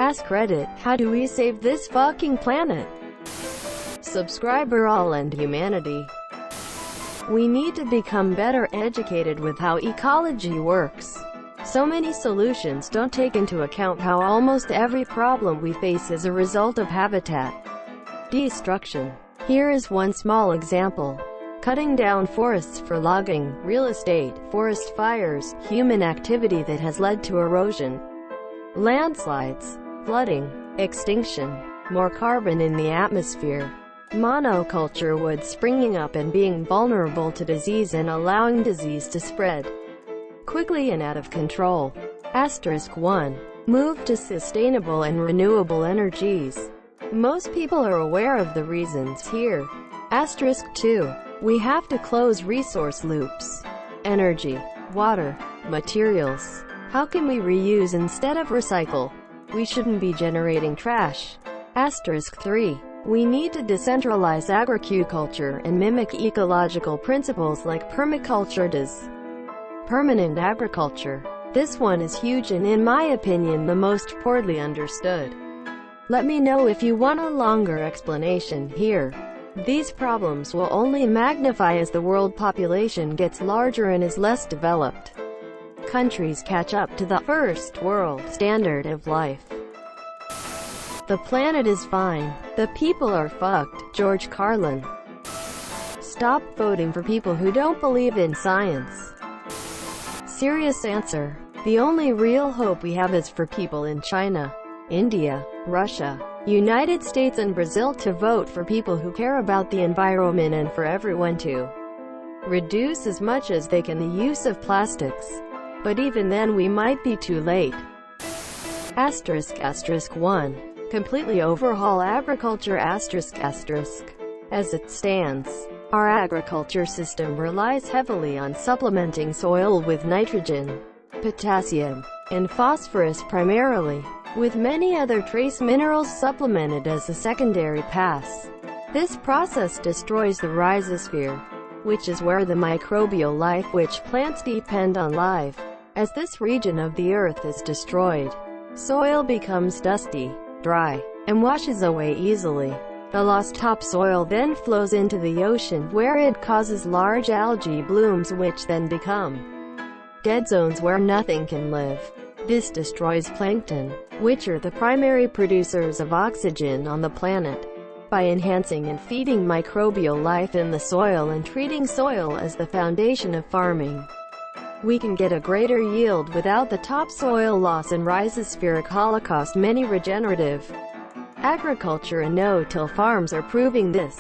AskReddit, how do we save this fucking planet? Subscriber all and humanity. We need to become better educated with how ecology works. So many solutions don't take into account how almost every problem we face is a result of habitat destruction. Here is one small example. Cutting down forests for logging, real estate, forest fires, human activity that has led to erosion, landslides, flooding, extinction, more carbon in the atmosphere, monoculture wood springing up and being vulnerable to disease and allowing disease to spread quickly and out of control. *1. Move to sustainable and renewable energies. Most people are aware of the reasons here. *2. We have to close resource loops. Energy, water, materials. How can we reuse instead of recycle? We shouldn't be generating trash. *3. We need to decentralize agriculture and mimic ecological principles like permaculture does. Permanent agriculture. This one is huge and in my opinion the most poorly understood. Let me know if you want a longer explanation here. These problems will only magnify as the world population gets larger and is less developed. Countries catch up to the first world standard of life. The planet is fine. The people are fucked. George Carlin. Stop voting for people who don't believe in science. Serious answer. The only real hope we have is for people in China, India, Russia, United States and Brazil to vote for people who care about the environment and for everyone to reduce as much as they can the use of plastics. But even then we might be too late. *1. Completely overhaul agriculture. As it stands, our agriculture system relies heavily on supplementing soil with nitrogen, potassium, and phosphorus primarily, with many other trace minerals supplemented as a secondary pass. This process destroys the rhizosphere, which is where the microbial life which plants depend on live. As this region of the earth is destroyed, soil becomes dusty, dry, and washes away easily. The lost topsoil then flows into the ocean where it causes large algae blooms which then become dead zones where nothing can live. This destroys plankton, which are the primary producers of oxygen on the planet. By enhancing and feeding microbial life in the soil and treating soil as the foundation of farming, we can get a greater yield without the topsoil loss and rhizospheric holocaust. Many regenerative agriculture and no-till farms are proving this,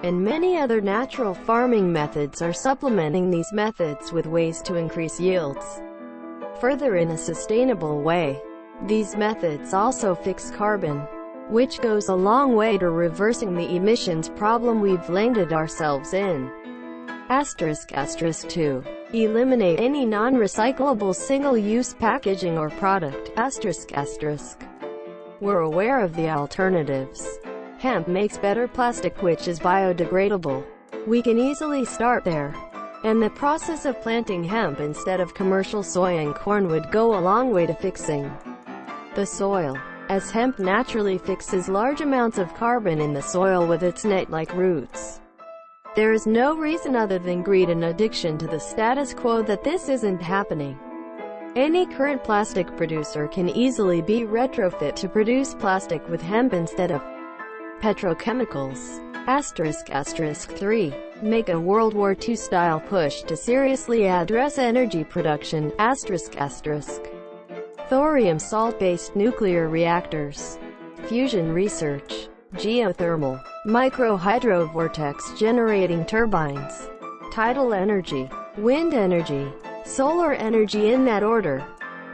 and many other natural farming methods are supplementing these methods with ways to increase yields further in a sustainable way. These methods also fix carbon, which goes a long way to reversing the emissions problem we've landed ourselves in. *2. Eliminate any non-recyclable single-use packaging or product. We're aware of the alternatives. Hemp makes better plastic which is biodegradable. We can easily start there. And the process of planting hemp instead of commercial soy and corn would go a long way to fixing the soil, as hemp naturally fixes large amounts of carbon in the soil with its net-like roots. There is no reason other than greed and addiction to the status quo that this isn't happening. Any current plastic producer can easily be retrofit to produce plastic with hemp instead of petrochemicals. *3. Make a World War II-style push to seriously address energy production. Thorium salt-based nuclear reactors, fusion research, geothermal, micro-hydrovortex generating turbines, tidal energy, wind energy, solar energy in that order.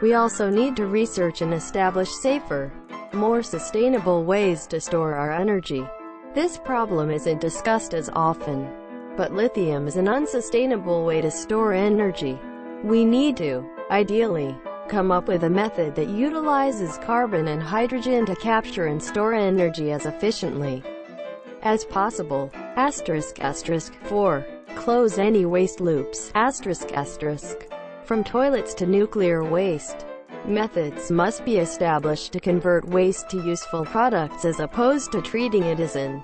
We also need to research and establish safer, more sustainable ways to store our energy. This problem isn't discussed as often, but lithium is an unsustainable way to store energy. We need to, ideally, come up with a method that utilizes carbon and hydrogen to capture and store energy as efficiently as possible. *4. Close any waste loops. **. From toilets to nuclear waste. Methods must be established to convert waste to useful products as opposed to treating it as an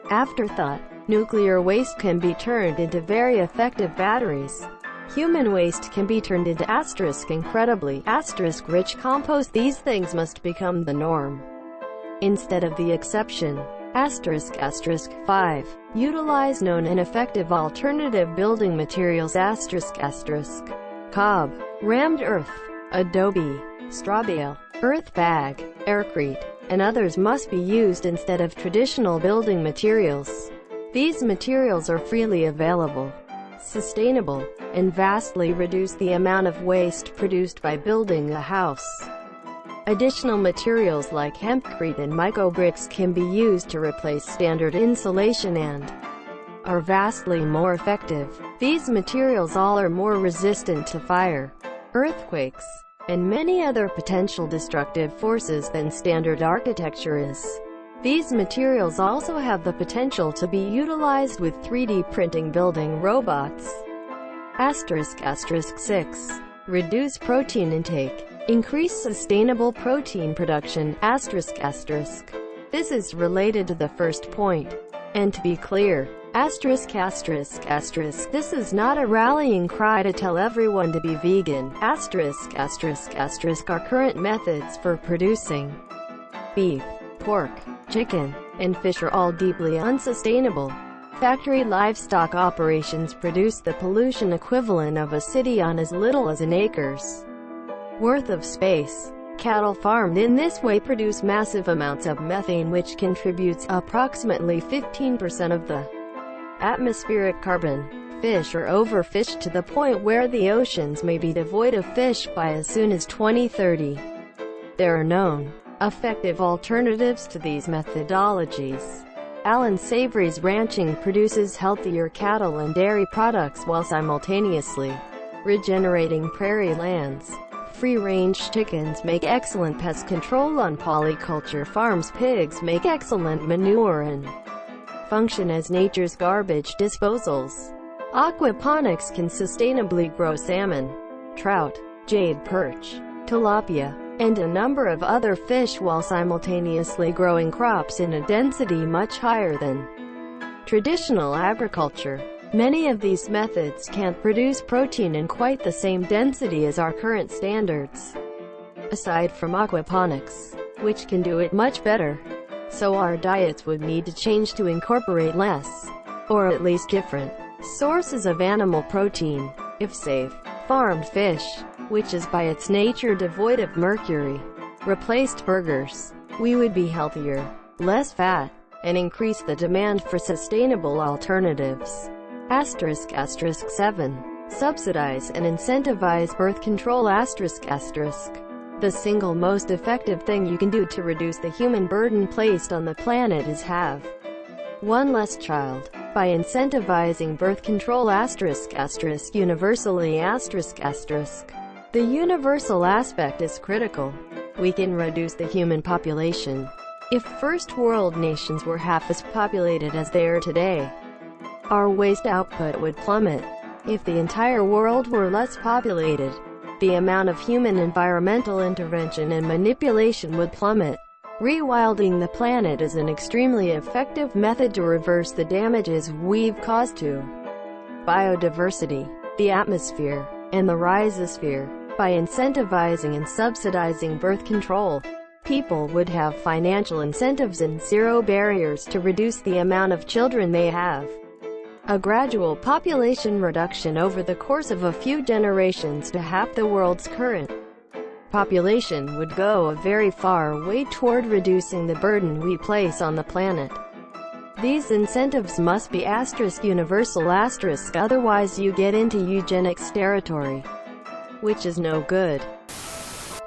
afterthought. Nuclear waste can be turned into very effective batteries. Human waste can be turned into incredibly rich compost. These things must become the norm instead of the exception. 5. Utilize known and effective alternative building materials. Cob, rammed earth, adobe, straw bale, earth bag, aircrete, and others must be used instead of traditional building materials. These materials are freely available, sustainable, and vastly reduce the amount of waste produced by building a house. Additional materials like hempcrete and mycobricks can be used to replace standard insulation and are vastly more effective. These materials all are more resistant to fire, earthquakes, and many other potential destructive forces than standard architecture is. These materials also have the potential to be utilized with 3D printing building robots. 6. Reduce protein intake. Increase sustainable protein production. This is related to the first point. And to be clear, this is not a rallying cry to tell everyone to be vegan. Our current methods for producing beef, pork, chicken, and fish are all deeply unsustainable. Factory livestock operations produce the pollution equivalent of a city on as little as an acre's worth of space. Cattle farmed in this way produce massive amounts of methane, which contributes approximately 15% of the atmospheric carbon. Fish are overfished to the point where the oceans may be devoid of fish by as soon as 2030. There are known effective alternatives to these methodologies. Alan Savory's ranching produces healthier cattle and dairy products while simultaneously regenerating prairie lands. Free-range chickens make excellent pest control on polyculture farms. Pigs make excellent manure and function as nature's garbage disposals. Aquaponics can sustainably grow salmon, trout, jade perch, tilapia, and a number of other fish while simultaneously growing crops in a density much higher than traditional agriculture. Many of these methods can't produce protein in quite the same density as our current standards, aside from aquaponics, which can do it much better. So our diets would need to change to incorporate less, or at least different, sources of animal protein. If safe, farmed fish, which is by its nature devoid of mercury, replaced burgers, we would be healthier, less fat, and increase the demand for sustainable alternatives. 7. Subsidize and incentivize birth control. The single most effective thing you can do to reduce the human burden placed on the planet is have one less child. By incentivizing birth control universally the universal aspect is critical. We can reduce the human population. If first world nations were half as populated as they are today, our waste output would plummet. If the entire world were less populated, the amount of human environmental intervention and manipulation would plummet. Rewilding the planet is an extremely effective method to reverse the damages we've caused to biodiversity, the atmosphere, and the rhizosphere. By incentivizing and subsidizing birth control, people would have financial incentives and zero barriers to reduce the amount of children they have. A gradual population reduction over the course of a few generations to half the world's current population would go a very far way toward reducing the burden we place on the planet. These incentives must be universal otherwise you get into eugenics territory, which is no good.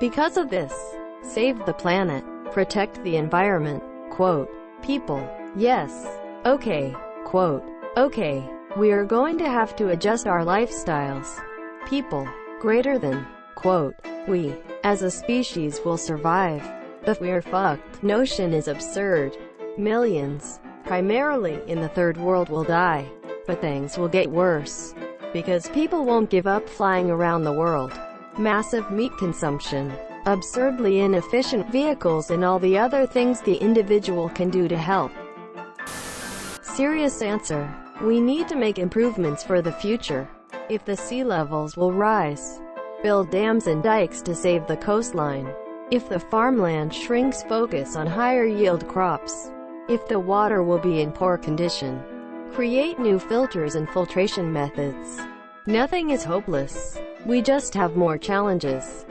Because of this, save the planet, protect the environment, quote, people, yes, okay, quote, okay, we are going to have to adjust our lifestyles. People, greater than, quote, we, as a species will survive. The "we're fucked" notion is absurd. Millions, primarily in the third world, will die. But things will get worse, because people won't give up flying around the world. massive meat consumption, absurdly inefficient vehicles, and all the other things the individual can do to help. Serious answer. We need to make improvements for the future. If the sea levels will rise, build dams and dikes to save the coastline. If the farmland shrinks, focus on higher yield crops. If the water will be in poor condition, create new filters and filtration methods. Nothing is hopeless. We just have more challenges.